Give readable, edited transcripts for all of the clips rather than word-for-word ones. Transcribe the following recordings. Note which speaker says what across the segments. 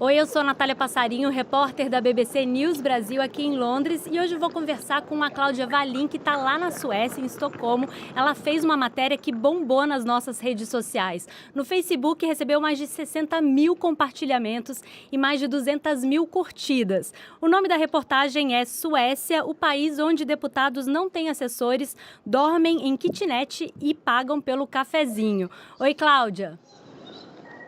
Speaker 1: Oi, eu sou a Natália Passarinho, repórter da BBC News Brasil aqui em Londres, e hoje vou conversar com a Cláudia Wallin, que está lá na Suécia, em Estocolmo. Ela fez uma matéria que bombou nas nossas redes sociais. No Facebook recebeu mais de 60 mil compartilhamentos e mais de 200 mil curtidas. O nome da reportagem é Suécia, o país onde deputados não têm assessores, dormem em kitnet e pagam pelo cafezinho. Oi, Cláudia.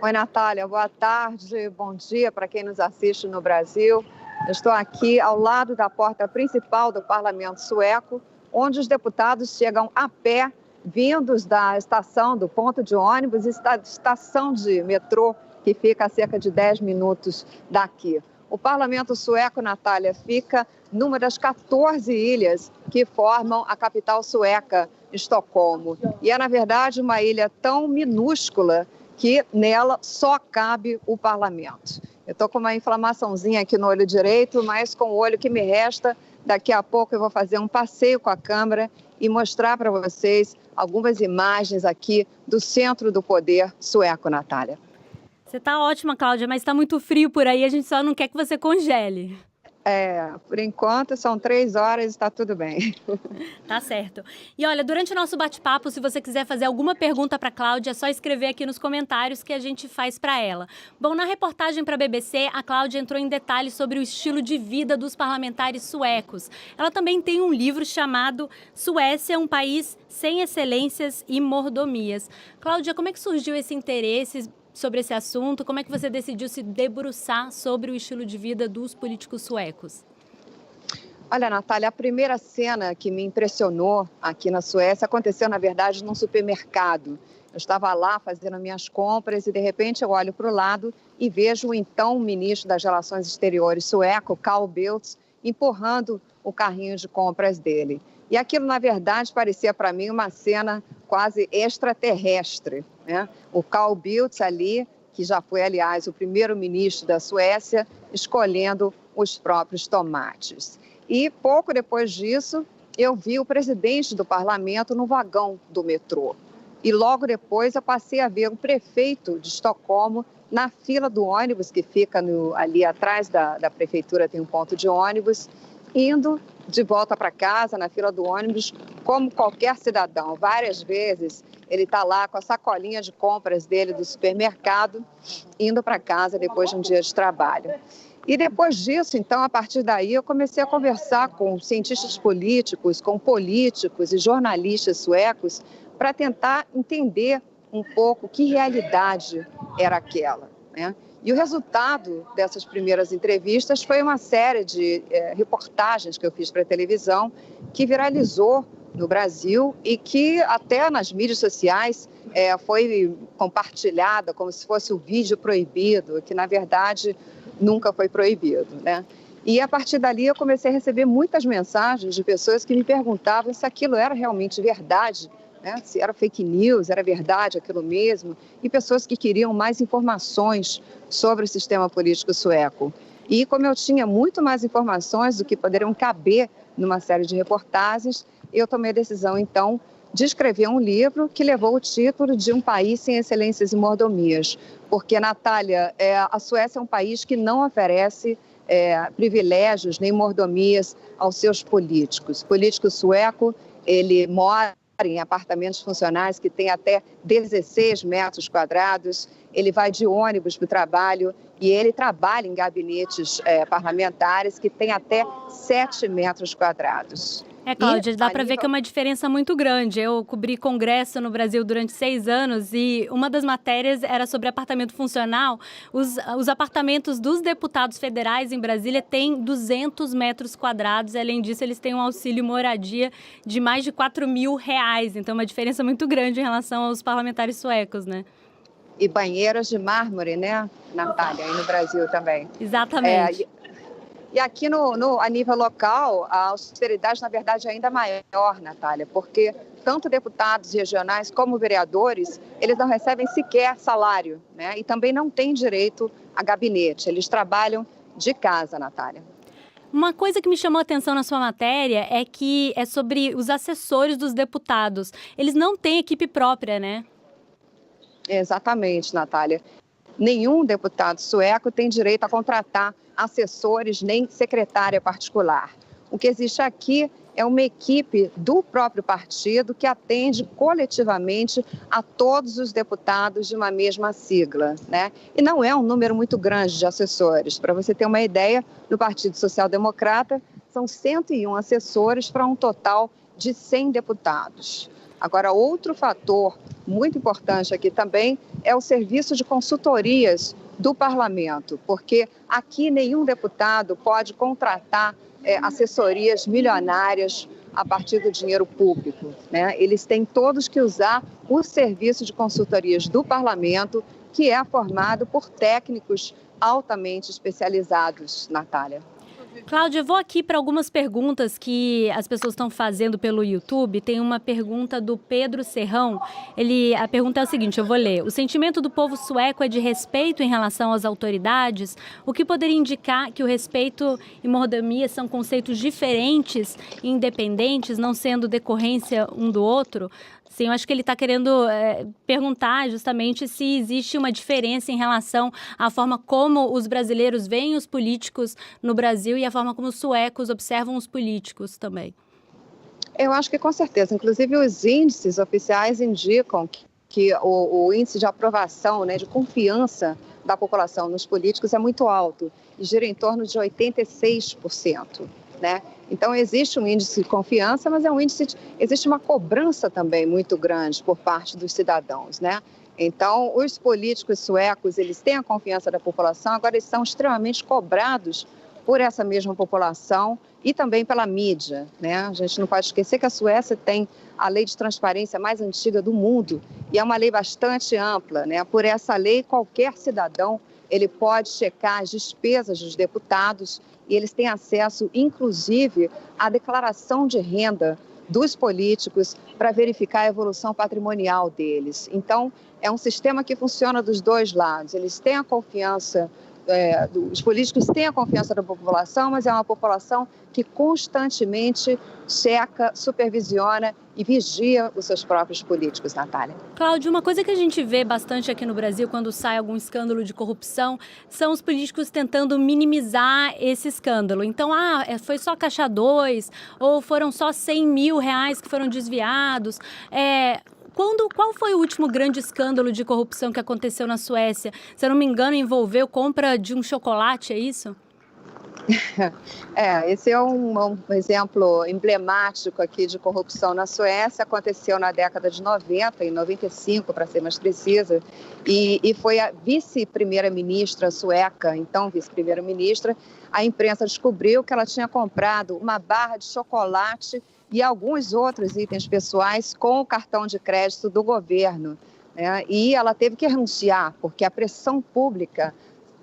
Speaker 2: Oi, Natália, boa tarde, bom dia para quem nos assiste no Brasil. Eu estou aqui ao lado da porta principal do Parlamento Sueco, onde os deputados chegam a pé, vindos da estação do ponto de ônibus e estação de metrô, que fica a cerca de 10 minutos daqui. O Parlamento Sueco, Natália, fica numa das 14 ilhas que formam a capital sueca, Estocolmo. E é, na verdade, uma ilha tão minúscula que nela só cabe o parlamento. Eu estou com uma inflamaçãozinha aqui no olho direito, mas com o olho que me resta, daqui a pouco eu vou fazer um passeio com a câmera e mostrar para vocês algumas imagens aqui do centro do poder sueco, Natália.
Speaker 1: Você está ótima, Cláudia, mas está muito frio por aí, a gente só não quer que você congele.
Speaker 2: Por enquanto são 3 horas e está tudo bem.
Speaker 1: Tá certo. E olha, durante o nosso bate-papo, se você quiser fazer alguma pergunta para a Cláudia, é só escrever aqui nos comentários que a gente faz para ela. Bom, na reportagem para a BBC, a Cláudia entrou em detalhes sobre o estilo de vida dos parlamentares suecos. Ela também tem um livro chamado Suécia, um país sem excelências e mordomias. Cláudia, como é que surgiu esse interesse sobre esse assunto? Como é que você decidiu se debruçar sobre o estilo de vida dos políticos suecos?
Speaker 2: Olha, Natália, a primeira cena que me impressionou aqui na Suécia aconteceu, na verdade, num supermercado. Eu estava lá fazendo minhas compras e, de repente, eu olho para o lado e vejo o então ministro das Relações Exteriores sueco, Carl Bildt, empurrando o carrinho de compras dele. E aquilo, na verdade, parecia para mim uma cena quase extraterrestre, né? O Carl Bildt ali, que já foi, aliás, o primeiro-ministro da Suécia, escolhendo os próprios tomates. E pouco depois disso, eu vi o presidente do parlamento no vagão do metrô. E logo depois eu passei a ver o prefeito de Estocolmo na fila do ônibus, que fica ali atrás da prefeitura, tem um ponto de ônibus, indo de volta para casa, na fila do ônibus, como qualquer cidadão. Várias vezes ele está lá com a sacolinha de compras dele do supermercado, indo para casa depois de um dia de trabalho. E depois disso, então, a partir daí, eu comecei a conversar com cientistas políticos, com políticos e jornalistas suecos para tentar entender um pouco que realidade era aquela, né? E o resultado dessas primeiras entrevistas foi uma série de reportagens que eu fiz para a televisão, que viralizou no Brasil e que até nas mídias sociais foi compartilhada como se fosse um vídeo proibido, que na verdade nunca foi proibido, né? E a partir dali eu comecei a receber muitas mensagens de pessoas que me perguntavam se aquilo era realmente verdade, né? Se era fake news, era verdade aquilo mesmo, e pessoas que queriam mais informações sobre o sistema político sueco. E como eu tinha muito mais informações do que poderiam caber numa série de reportagens, eu tomei a decisão, então, de escrever um livro que levou o título de Um País Sem Excelências e Mordomias. Porque, Natália, a Suécia é um país que não oferece privilégios nem mordomias aos seus políticos. O político sueco, ele mora em apartamentos funcionais que têm até 16 metros quadrados, ele vai de ônibus para o trabalho e ele trabalha em gabinetes parlamentares que têm até 7 metros quadrados.
Speaker 1: Cláudia, dá para ver que é uma diferença muito grande. Eu cobri congresso no Brasil durante 6 anos e uma das matérias era sobre apartamento funcional. Os apartamentos dos deputados federais em Brasília têm 200 metros quadrados. Além disso, eles têm um auxílio moradia de mais de R$ 4.000. Então, é uma diferença muito grande em relação aos parlamentares suecos, né?
Speaker 2: E banheiros de mármore, né, Natália? Aí no Brasil também.
Speaker 1: Exatamente.
Speaker 2: E aqui a nível local, a austeridade, na verdade, é ainda maior, Natália, porque tanto deputados regionais como vereadores, eles não recebem sequer salário, né? E também não têm direito a gabinete, eles trabalham de casa, Natália.
Speaker 1: Uma coisa que me chamou a atenção na sua matéria é que é sobre os assessores dos deputados. Eles não têm equipe própria, né?
Speaker 2: Exatamente, Natália. nenhum deputado sueco tem direito a contratar assessores nem secretária particular. O que existe aqui é uma equipe do próprio partido que atende coletivamente a todos os deputados de uma mesma sigla, né? E não é um número muito grande de assessores. Para você ter uma ideia, no Partido Social Democrata são 101 assessores para um total de 100 deputados. Agora, outro fator muito importante aqui também é o serviço de consultorias do parlamento, porque aqui nenhum deputado pode contratar assessorias milionárias a partir do dinheiro público, né? Eles têm todos que usar o serviço de consultorias do parlamento, que é formado por técnicos altamente especializados, Natália.
Speaker 1: Cláudia, eu vou aqui para algumas perguntas que as pessoas estão fazendo pelo YouTube. Tem uma pergunta do Pedro Serrão. A pergunta é o seguinte, eu vou ler. O sentimento do povo sueco é de respeito em relação às autoridades, o que poderia indicar que o respeito e mordomia são conceitos diferentes e independentes, não sendo decorrência um do outro? Sim, eu acho que ele está querendo perguntar justamente se existe uma diferença em relação à forma como os brasileiros veem os políticos no Brasil e a forma como os suecos observam os políticos também.
Speaker 2: Eu acho que com certeza. Inclusive, os índices oficiais indicam que o índice de aprovação, né, de confiança da população nos políticos é muito alto e gira em torno de 86%. Né? Então, existe um índice de confiança, mas existe uma cobrança também muito grande por parte dos cidadãos, né? Então, os políticos suecos, eles têm a confiança da população, agora eles são extremamente cobrados por essa mesma população e também pela mídia, né? A gente não pode esquecer que a Suécia tem a lei de transparência mais antiga do mundo e é uma lei bastante ampla, né? Por essa lei, qualquer cidadão ele pode checar as despesas dos deputados e eles têm acesso, inclusive, à declaração de renda dos políticos para verificar a evolução patrimonial deles. Então, é um sistema que funciona dos dois lados. Eles têm a confiança, os políticos têm a confiança da população, mas é uma população que constantemente checa, supervisiona e vigia os seus próprios políticos, Natália.
Speaker 1: Cláudia, uma coisa que a gente vê bastante aqui no Brasil quando sai algum escândalo de corrupção são os políticos tentando minimizar esse escândalo. Então, foi só caixa 2 ou foram só 100 mil reais que foram desviados. Qual foi o último grande escândalo de corrupção que aconteceu na Suécia? Se eu não me engano, envolveu compra de um chocolate, é isso?
Speaker 2: Esse é um exemplo emblemático aqui de corrupção na Suécia. Aconteceu na década de 90, em 95, para ser mais precisa, e foi a vice-primeira-ministra sueca, então vice-primeira-ministra, a imprensa descobriu que ela tinha comprado uma barra de chocolate e alguns outros itens pessoais com o cartão de crédito do governo, né? E ela teve que renunciar, porque a pressão pública,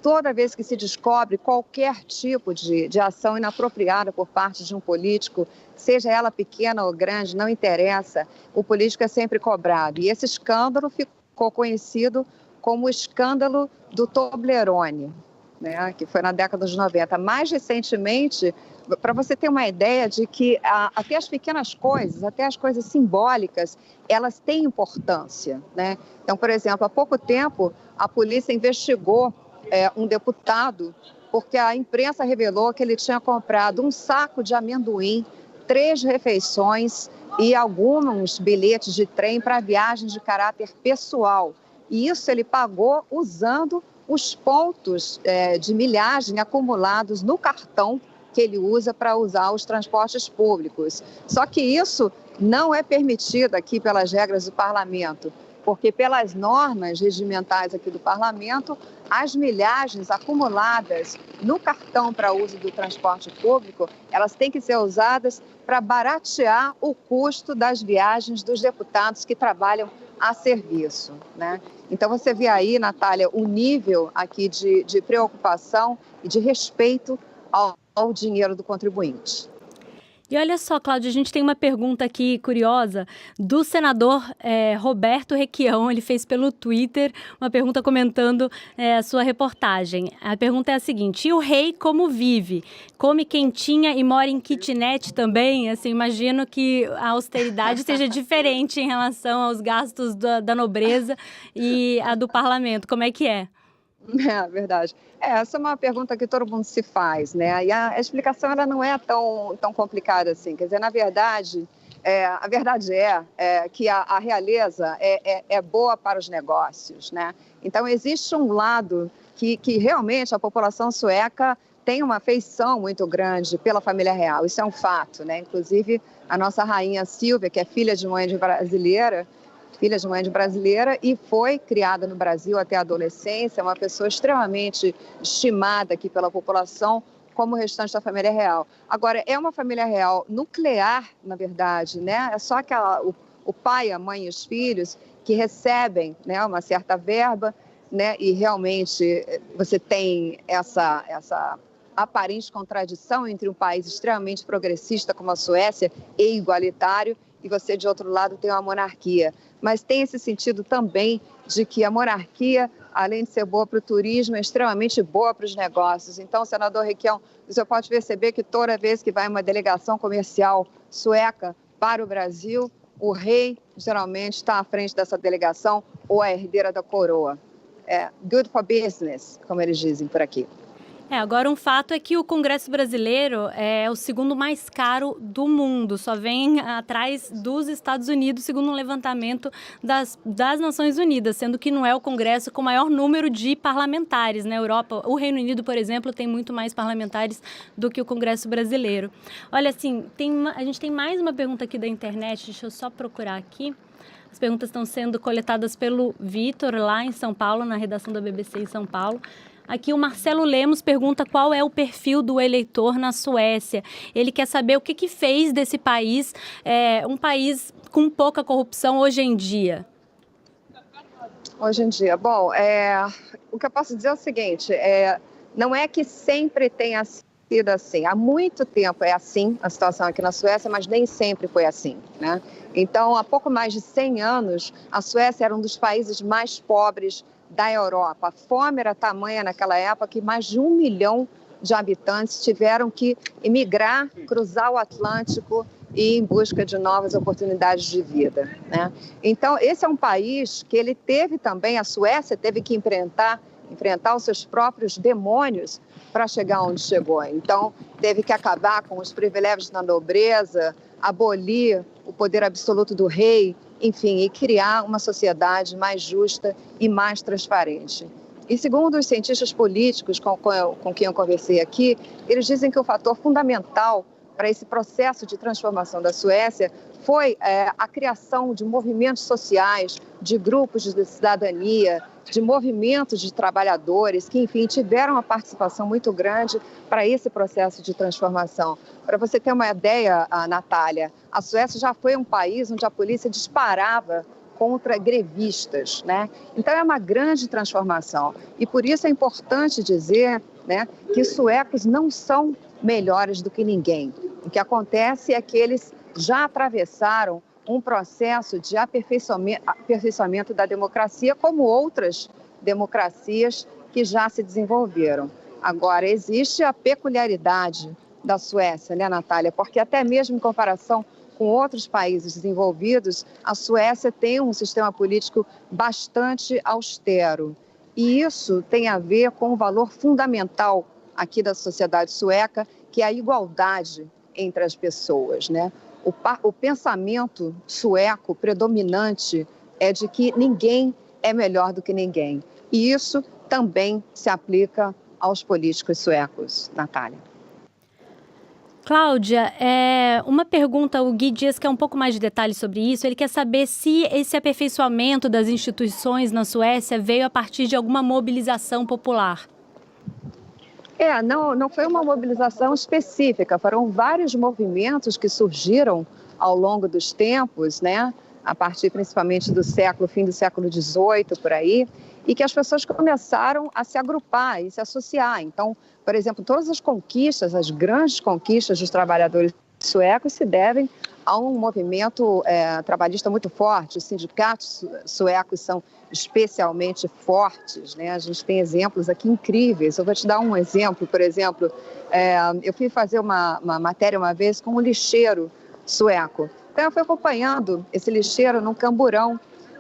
Speaker 2: toda vez que se descobre qualquer tipo de ação inapropriada por parte de um político, seja ela pequena ou grande, não interessa, o político é sempre cobrado. E esse escândalo ficou conhecido como o escândalo do Toblerone, né, que foi na década de 90. Mais recentemente, para você ter uma ideia de que até as pequenas coisas, até as coisas simbólicas, elas têm importância, né? Então, por exemplo, há pouco tempo, a polícia investigou um deputado, porque a imprensa revelou que ele tinha comprado um saco de amendoim, 3 refeições e alguns bilhetes de trem para viagens de caráter pessoal. E isso ele pagou usando os pontos de milhagem acumulados no cartão que ele usa para usar os transportes públicos. Só que isso não é permitido aqui pelas regras do parlamento, porque pelas normas regimentais aqui do parlamento, as milhagens acumuladas no cartão para uso do transporte público, elas têm que ser usadas para baratear o custo das viagens dos deputados que trabalham a serviço, né? Então você vê aí, Natália, o nível aqui de preocupação e de respeito ao dinheiro do contribuinte.
Speaker 1: E olha só, Cláudia, a gente tem uma pergunta aqui curiosa do senador Roberto Requião. Ele fez pelo Twitter uma pergunta comentando a sua reportagem. A pergunta é a seguinte: e o rei como vive? Come quentinha e mora em kitnet também? Assim, imagino que a austeridade seja diferente em relação aos gastos da nobreza e a do parlamento. Como é que é?
Speaker 2: É verdade. Essa é uma pergunta que todo mundo se faz, né? E a explicação ela não é tão complicada assim. Quer dizer, na verdade, a verdade é que a realeza é boa para os negócios, né? Então, existe um lado que realmente a população sueca tem uma afeição muito grande pela família real. Isso é um fato, né? Inclusive, a nossa rainha Silvia, que é filha de mãe de brasileira e foi criada no Brasil até a adolescência, uma pessoa extremamente estimada aqui pela população, como o restante da família real. Agora, é uma família real nuclear, na verdade, né? É só o pai, a mãe e os filhos que recebem, né, uma certa verba, né? E realmente você tem essa aparente contradição entre um país extremamente progressista como a Suécia e igualitário, e você, de outro lado, tem uma monarquia. Mas tem esse sentido também de que a monarquia, além de ser boa para o turismo, é extremamente boa para os negócios. Então, senador Requião, você pode perceber que toda vez que vai uma delegação comercial sueca para o Brasil, o rei geralmente está à frente dessa delegação ou a herdeira da coroa. Good for business, como eles dizem por aqui.
Speaker 1: Agora um fato é que o Congresso brasileiro é o segundo mais caro do mundo, só vem atrás dos Estados Unidos, segundo um levantamento das Nações Unidas, sendo que não é o Congresso com o maior número de parlamentares na Europa. O Reino Unido, por exemplo, tem muito mais parlamentares do que o Congresso brasileiro. Olha, assim, a gente tem mais uma pergunta aqui da internet, deixa eu só procurar aqui. As perguntas estão sendo coletadas pelo Vitor, lá em São Paulo, na redação da BBC em São Paulo. Aqui o Marcelo Lemos pergunta qual é o perfil do eleitor na Suécia. Ele quer saber o que fez desse país um país com pouca corrupção hoje em dia.
Speaker 2: Hoje em dia, bom, o que eu posso dizer é o seguinte, não é que sempre tenha sido assim. Há muito tempo é assim a situação aqui na Suécia, mas nem sempre foi assim, né? Então, há pouco mais de 100 anos, a Suécia era um dos países mais pobres da Europa. A fome era tamanha naquela época que mais de 1 milhão de habitantes tiveram que emigrar, cruzar o Atlântico e ir em busca de novas oportunidades de vida, né? Então, esse é um país que ele teve também, a Suécia teve que enfrentar os seus próprios demônios para chegar onde chegou. Então, teve que acabar com os privilégios da nobreza, abolir o poder absoluto do rei, enfim, e criar uma sociedade mais justa e mais transparente. E segundo os cientistas políticos com quem eu conversei aqui, eles dizem que o fator fundamental para esse processo de transformação da Suécia foi a criação de movimentos sociais, de grupos de cidadania, de movimentos de trabalhadores que, enfim, tiveram uma participação muito grande para esse processo de transformação. Para você ter uma ideia, Natália, a Suécia já foi um país onde a polícia disparava contra grevistas, né? Então é uma grande transformação e por isso é importante dizer, né, que os suecos não são melhores do que ninguém. O que acontece é que eles já atravessaram um processo de aperfeiçoamento da democracia, como outras democracias que já se desenvolveram. Agora, existe a peculiaridade da Suécia, né, Natália? Porque até mesmo em comparação com outros países desenvolvidos, a Suécia tem um sistema político bastante austero. E isso tem a ver com o valor fundamental aqui da sociedade sueca, que é a igualdade entre as pessoas, né? O pensamento sueco predominante é de que ninguém é melhor do que ninguém. E isso também se aplica aos políticos suecos, Natália.
Speaker 1: Cláudia, uma pergunta, o Gui Dias quer um pouco mais de detalhes sobre isso. Ele quer saber se esse aperfeiçoamento das instituições na Suécia veio a partir de alguma mobilização popular.
Speaker 2: Não foi uma mobilização específica, foram vários movimentos que surgiram ao longo dos tempos, né? A partir principalmente do fim do século XVIII, por aí, e que as pessoas começaram a se agrupar e se associar. Então, por exemplo, todas as conquistas, as grandes conquistas dos trabalhadores suecos se devem a um movimento trabalhista muito forte. Os sindicatos suecos são especialmente fortes, né? A gente tem exemplos aqui incríveis. Eu vou te dar um exemplo, por exemplo, eu fui fazer uma matéria uma vez com um lixeiro sueco. Então eu fui acompanhando esse lixeiro num camburão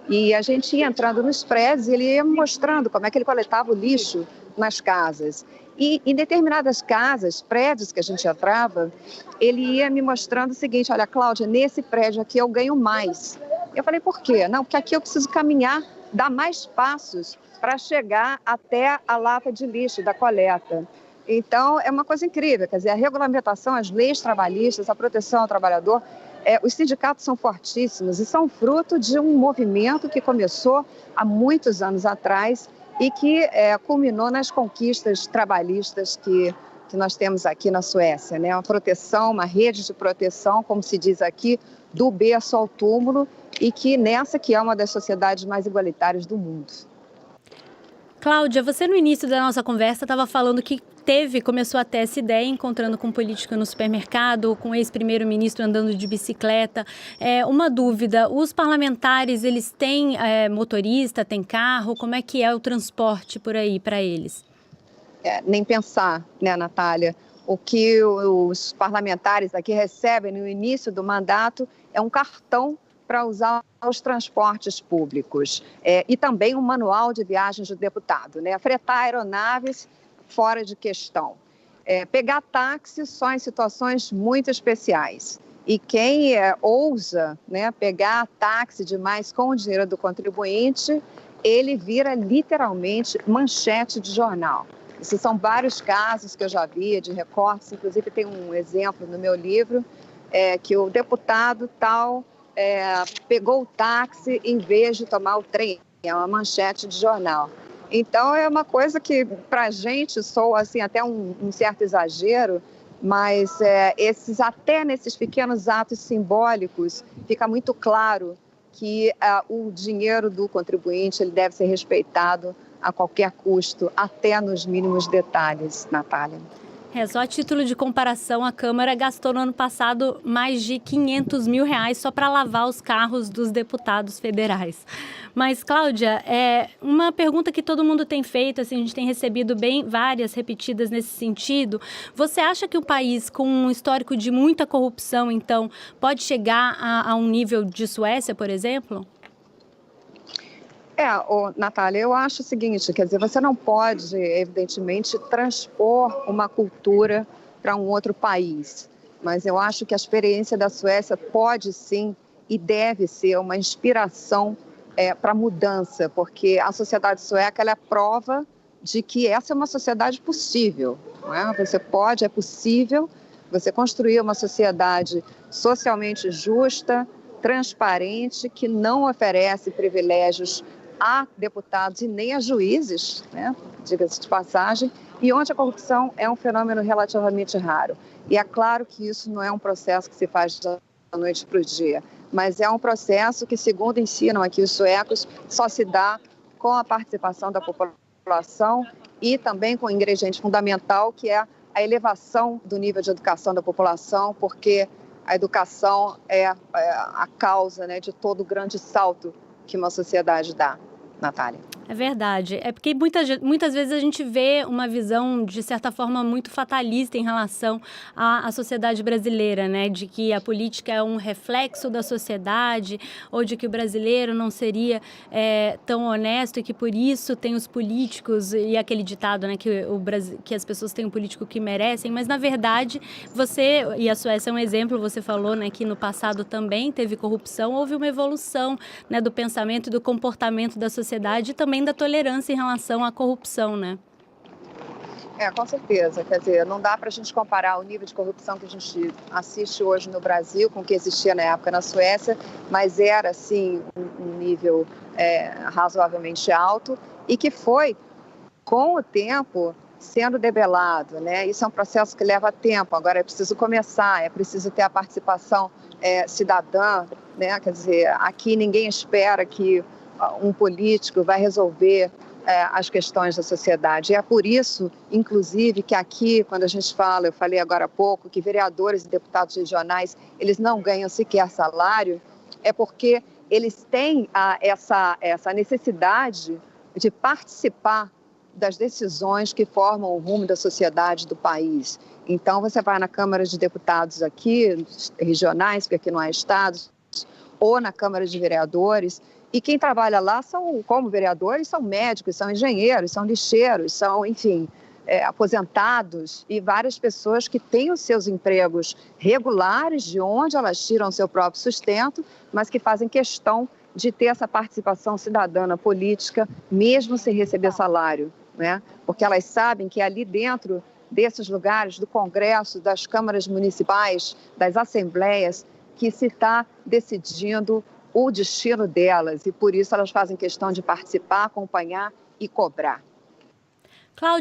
Speaker 2: E a gente ia entrando nos prédios e ele ia me mostrando como é que ele coletava o lixo nas casas. E em determinadas casas, prédios que a gente entrava, ele ia me mostrando o seguinte: olha, Cláudia, nesse prédio aqui eu ganho mais. Eu falei, por quê? Não, porque aqui eu preciso caminhar, dar mais passos para chegar até a lata de lixo da coleta. Então, é uma coisa incrível, quer dizer, a regulamentação, as leis trabalhistas, a proteção ao trabalhador, os sindicatos são fortíssimos e são fruto de um movimento que começou há muitos anos atrás e que culminou nas conquistas trabalhistas que nós temos aqui na Suécia, né? Uma proteção, uma rede de proteção, como se diz aqui, do berço ao túmulo, e que nessa que é uma das sociedades mais igualitárias do mundo.
Speaker 1: Cláudia, você no início da nossa conversa estava falando que começou a ter essa ideia encontrando com um político no supermercado, com o ex-primeiro-ministro andando de bicicleta. Uma dúvida, os parlamentares, eles têm motorista, têm carro? Como é que é o transporte por aí para eles?
Speaker 2: Nem pensar, né, Natália? O que os parlamentares aqui recebem no início do mandato é um cartão para usar os transportes públicos e também um manual de viagens do deputado, né? Fretar aeronaves fora de questão. Pegar táxi só em situações muito especiais. E quem ousa, né, pegar táxi demais com o dinheiro do contribuinte, ele vira literalmente manchete de jornal. Esses são vários casos que eu já vi de recortes, inclusive tem um exemplo no meu livro, que o deputado tal pegou o táxi em vez de tomar o trem. É uma manchete de jornal. Então, é uma coisa que, para a gente, soa assim, até um certo exagero, mas até nesses pequenos atos simbólicos, fica muito claro que o dinheiro do contribuinte ele deve ser respeitado a qualquer custo, até nos mínimos detalhes, Natália.
Speaker 1: Só a título de comparação, a Câmara gastou no ano passado mais de R$500 mil só para lavar os carros dos deputados federais. Mas, Cláudia, uma pergunta que todo mundo tem feito, assim, a gente tem recebido várias repetidas nesse sentido. Você acha que o país com um histórico de muita corrupção, então, pode chegar a um nível de Suécia, por exemplo?
Speaker 2: Natália, eu acho o seguinte, quer dizer, você não pode, evidentemente, transpor uma cultura para um outro país, mas eu acho que a experiência da Suécia pode sim e deve ser uma inspiração para a mudança, porque a sociedade sueca ela é prova de que essa é uma sociedade possível, não é? É possível você construir uma sociedade socialmente justa, transparente, que não oferece privilégios a deputados e nem a juízes, né? Diga-se de passagem, e onde a corrupção é um fenômeno relativamente raro. E é claro que isso não é um processo que se faz da noite para o dia, mas é um processo que, segundo ensinam aqui os suecos, só se dá com a participação da população e também com um ingrediente fundamental, que é a elevação do nível de educação da população, porque a educação é a causa, né, de todo o grande salto que uma sociedade dá. Natália.
Speaker 1: É verdade. É porque muitas vezes a gente vê uma visão, de certa forma, muito fatalista em relação à sociedade brasileira, né? De que a política é um reflexo da sociedade, ou de que o brasileiro não seria tão honesto e que por isso tem os políticos e aquele ditado, né? Que as pessoas têm um político que merecem, mas na verdade você, e a Suécia é um exemplo, você falou, né, que no passado também teve corrupção, houve uma evolução, né, do pensamento e do comportamento da sociedade e também da tolerância em relação à corrupção, né?
Speaker 2: Com certeza. Quer dizer, não dá para a gente comparar o nível de corrupção que a gente assiste hoje no Brasil com o que existia na época na Suécia, mas era, assim, um nível razoavelmente alto e que foi, com o tempo, sendo debelado, né? Isso é um processo que leva tempo. Agora é preciso começar, é preciso ter a participação cidadã, né? Quer dizer, aqui ninguém espera que um político vai resolver as questões da sociedade. E é por isso, inclusive, que aqui, quando a gente fala, eu falei agora há pouco, que vereadores e deputados regionais, eles não ganham sequer salário, é porque eles têm essa necessidade de participar das decisões que formam o rumo da sociedade do país. Então, você vai na Câmara de Deputados aqui, regionais, porque aqui não há estados, ou na Câmara de Vereadores, E quem trabalha lá são, como vereadores, são médicos, são engenheiros, são lixeiros, são, enfim, aposentados e várias pessoas que têm os seus empregos regulares, de onde elas tiram seu próprio sustento, mas que fazem questão de ter essa participação cidadã na política, mesmo sem receber salário, né? Porque elas sabem que ali dentro desses lugares, do Congresso, das câmaras municipais, das assembleias, que se está decidindo o destino delas e por isso elas fazem questão de participar, acompanhar e cobrar.